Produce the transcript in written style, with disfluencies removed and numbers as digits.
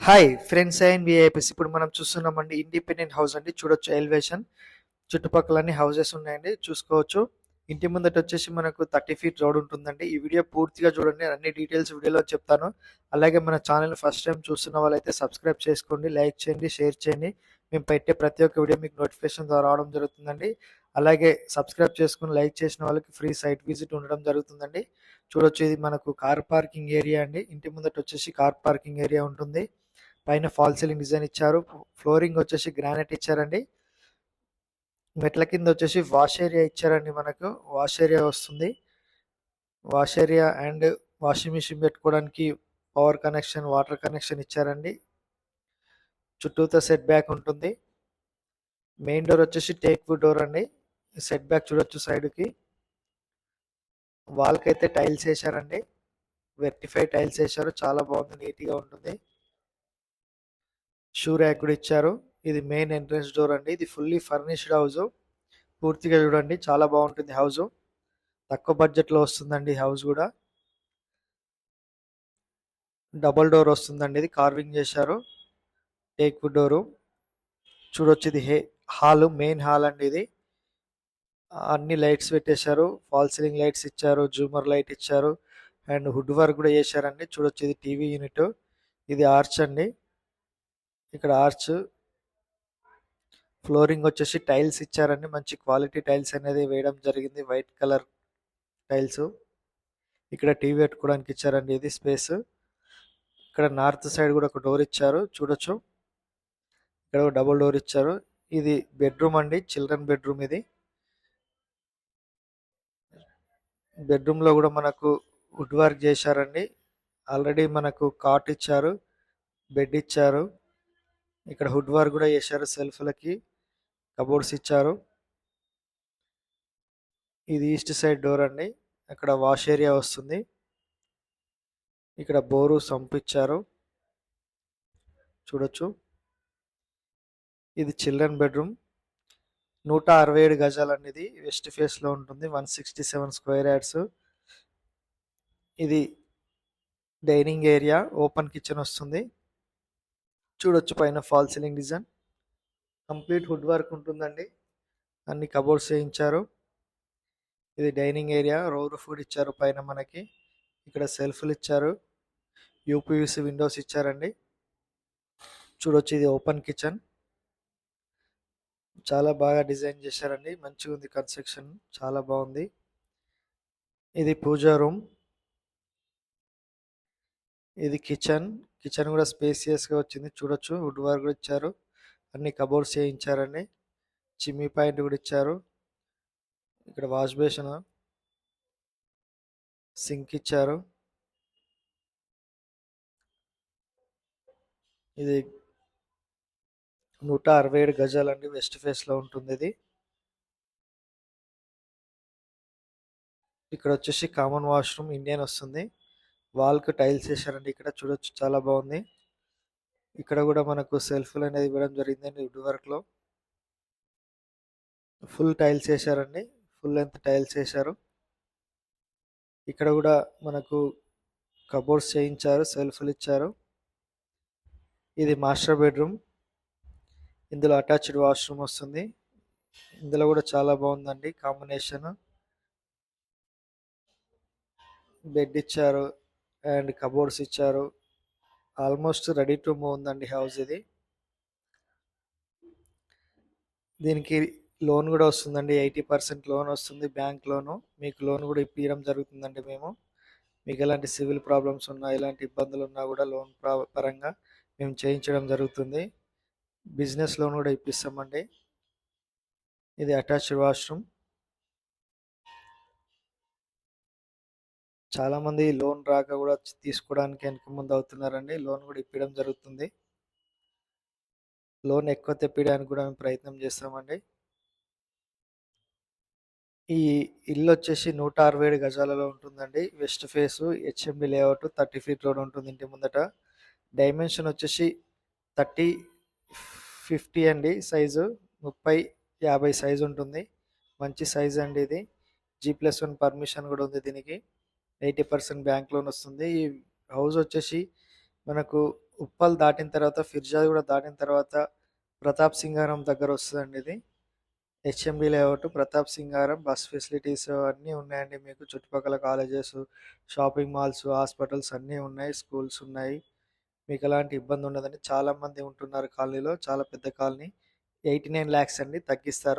Hi friends and VIPs. ఇప్పుడు మనం చూస్తున్నామండి ఇండిపెండెంట్ హౌస్ అండి. చూడొచ్చు ఎలివేషన్, చుట్టుపక్కల హౌసెస్ ఉన్నాయండి, చూసుకోవచ్చు. ఇంటి ముందట వచ్చేసి మనకు 30 ఫీట్ రోడ్ ఉంటుందండి. ఈ వీడియో పూర్తిగా చూడండి, అన్ని డీటెయిల్స్ వీడియోలో చెప్తాను. అలాగే మన ఛానల్ ఫస్ట్ టైం చూస్తున్న వాళ్ళైతే సబ్స్క్రైబ్ చేసుకోండి, లైక్ చేయండి, షేర్ చేయండి. మేము పెట్టే ప్రతి ఒక్క వీడియో మీకు నోటిఫికేషన్ ద్వారా రావడం జరుగుతుందండి. అలాగే సబ్స్క్రైబ్ చేసుకుని లైక్ చేసిన వాళ్ళకి ఫ్రీ సైట్ విజిట్ ఉండడం జరుగుతుందండి. చూడొచ్చు, ఇది మనకు కార్ పార్కింగ్ ఏరియా అండి. ఇంటి ముందట వచ్చేసి కార్ పార్కింగ్ ఏరియా ఉంటుంది. పైన ఫాల్ సీలింగ్ డిజైన్ ఇచ్చారు. ఫ్లోరింగ్ వచ్చేసి గ్రానైట్ ఇచ్చారండి. మెట్ల కింద వచ్చేసి వాష్ ఏరియా ఇచ్చారండి. మనకు వాష్ ఏరియా వస్తుంది. Wash area and washing machine పెట్టుకోవడానికి పవర్ కనెక్షన్, వాటర్ కనెక్షన్ ఇచ్చారండి. చుట్టూతో సెట్ బ్యాక్ ఉంటుంది. మెయిన్ డోర్ వచ్చేసి టేక్ వుడ్ డోర్ అండి. సెట్ బ్యాక్ చూడొచ్చు సైడ్కి. వాల్కి అయితే టైల్స్ వేశారండి. వెర్టిఫై టైల్స్ వేశారు, చాలా బాగుంది, నీట్గా ఉంటుంది. షూ ర్యాక్ కూడా ఇచ్చారు. ఇది మెయిన్ ఎంట్రన్స్ డోర్ అండి. ఇది ఫుల్లీ ఫర్నిష్డ్ హౌస్. పూర్తిగా చూడండి, చాలా బాగుంటుంది హౌస్. తక్కువ బడ్జెట్లో వస్తుందండి హౌస్ కూడా. డబుల్ డోర్ వస్తుందండి. ఇది కార్వింగ్ చేశారు, టేక్ వుడ్ డోరు. చూడొచ్చు, ఇది హాల్, మెయిన్ హాల్ అండి. ఇది అన్ని లైట్స్ పెట్టేశారు. ఫాల్ సీలింగ్ లైట్స్ ఇచ్చారు, జూమర్ లైట్ ఇచ్చారు, అండ్ వుడ్ వర్క్ కూడా చేశారండి. చూడొచ్చు, ఇది టీవీ యూనిట్. ఇది ఆర్చ్ అండి. ఇక్కడ ఆర్చ్. ఫ్లోరింగ్ వచ్చేసి టైల్స్ ఇచ్చారండి. మంచి క్వాలిటీ టైల్స్ అనేది వేయడం జరిగింది, వైట్ కలర్ టైల్స్. ఇక్కడ టీవీ పెట్టుకోవడానికి ఇచ్చారండి. ఇది స్పేస్. ఇక్కడ నార్త్ సైడ్ కూడా ఒక డోర్ ఇచ్చారు, చూడొచ్చు. ఇక్కడ ఒక డబుల్ డోర్ ఇచ్చారు. ఇది బెడ్రూమ్ అండి, చిల్డ్రన్ బెడ్రూమ్. ఇది బెడ్రూమ్ లో కూడా మనకు వుడ్ వర్క్ చేశారండి. ఆల్రెడీ మనకు కాట్ ఇచ్చారు, బెడ్ ఇచ్చారు. ఇక్కడ వుడ్ వర్క్ కూడా చేశారు. సెల్ఫ్లకి కబోర్డ్స్ ఇచ్చారు. ఇది ఈస్ట్ సైడ్ డోర్ అండి. అక్కడ వాష్ ఏరియా వస్తుంది. ఇక్కడ బోరు సంప్ ఇచ్చారు, చూడొచ్చు. ఇది చిల్డ్రన్ బెడ్రూమ్. 167 గజాలు అనేది వెస్ట్ ఫేస్ లో ఉంటుంది. 167 స్క్వేర్ యార్డ్స్. ఇది డైనింగ్ ఏరియా, ఓపెన్ కిచెన్ వస్తుంది. చూడొచ్చు, పైన false ceiling design, complete wood work ఉంటుందండి. అన్ని కబోర్డ్స్ వేయించారు. ఇది డైనింగ్ ఏరియా, రోర్ ఫుడ్ ఇచ్చారు పైన మనకి. ఇక్కడ సెల్ఫ్లు ఇచ్చారు, యూపీవీసీ విండోస్ ఇచ్చారండి. చూడొచ్చు, ఇది ఓపెన్ కిచెన్. చాలా బాగా డిజైన్ చేశారండి, మంచిగా ఉంది కన్స్ట్రక్షన్, చాలా బాగుంది. ఇది పూజా రూమ్. ఇది కిచెన్. కిచెన్ కూడా స్పేసియస్ గా వచ్చింది, చూడొచ్చు. వుడ్ వర్క్ కూడా ఇచ్చారు, అన్ని కబోర్డ్స్ చేయించారండి. చిమ్మి పాయింట్ కూడా ఇచ్చారు. ఇక్కడ వాష్ బేసిన్, సింక్ ఇచ్చారు. ఇది 167 గజాలండి, వెస్ట్ ఫేస్ లో ఉంటుంది ఇది. ఇక్కడ వచ్చేసి కామన్ వాష్రూమ్, ఇండియన్ వస్తుంది. వాల్ కు టైల్స్ వేసారండి. ఇక్కడ చూడొచ్చు, చాలా బాగుంది. ఇక్కడ కూడా మనకు సెల్ఫ్లు అనేది ఇవ్వడం జరిగిందండి. వుడ్ వర్క్ లో ఫుల్ టైల్స్ వేసారండి, ఫుల్ లెంత్ టైల్స్ వేసారు. ఇక్కడ కూడా మనకు కబోర్డ్స్ చేయించారు, సెల్ఫ్లు ఇచ్చారు. ఇది మాస్టర్ బెడ్రూమ్. ఇందులో అటాచ్డ్ వాష్రూమ్ వస్తుంది. ఇందులో కూడా చాలా బాగుందండి కాంబినేషన్. బెడ్ ఇచ్చారు అండ్ కబోర్డ్స్ ఇచ్చారు. ఆల్మోస్ట్ రెడీ టు మూవ్ ఉందండి హౌస్ ఇది. దీనికి లోన్ కూడా వస్తుందండి, 80% లోన్ వస్తుంది, బ్యాంక్ లోను. మీకు లోన్ కూడా ఇప్పించడం జరుగుతుందండి మేము. మీకు ఎలాంటి సివిల్ ప్రాబ్లమ్స్ ఉన్నా, ఎలాంటి ఇబ్బందులు ఉన్నా కూడా లోన్ పరంగా మేము చేయించడం జరుగుతుంది. బిజినెస్ లోన్ కూడా ఇప్పిస్తామండి. ఇది అటాచ్డ్ వాష్రూమ్. చాలా మంది లోన్ రాక కూడా తీసుకోవడానికి వెనక ముందు అవుతున్నారండి. లోన్ కూడా ఇప్పించడం జరుగుతుంది. లోన్ ఎక్కువ తెప్పించడానికి కూడా మేము ప్రయత్నం చేస్తామండి. ఈ ఇల్లు వచ్చేసి 167 గజాలలో ఉంటుందండి. West face, HMD layout, 30 feet road ఉంటుంది ఇంటి ముందట. డైమెన్షన్ వచ్చేసి 30-50 అండి. సైజు 30-50 సైజు ఉంటుంది. మంచి సైజ్ అండి ఇది. G+1 పర్మిషన్ కూడా ఉంది దీనికి. 80% బ్యాంక్ లోన్ వస్తుంది. ఈ హౌస్ వచ్చేసి మనకు ఉప్పల్ దాటిన తర్వాత ఫిర్జాది కూడా దాటిన తర్వాత ప్రతాప్ సింగారం దగ్గర వస్తుందండి ఇది. హెచ్ఎండి లేఅవుట్ ప్రతాప్ సింగారం బస్ ఫెసిలిటీస్ అన్నీ ఉన్నాయండి మీకు. చుట్టుపక్కల కాలేజెస్, షాపింగ్ మాల్స్, హాస్పిటల్స్ అన్నీ ఉన్నాయి. స్కూల్స్ ఉన్నాయి. మీకు ఎలాంటి ఇబ్బంది ఉండదండి. చాలా మంది ఉంటున్నారు కాలనీలో. చాలా పెద్ద కాలనీ. 89 లాక్స్ అండి, తగ్గిస్తారు.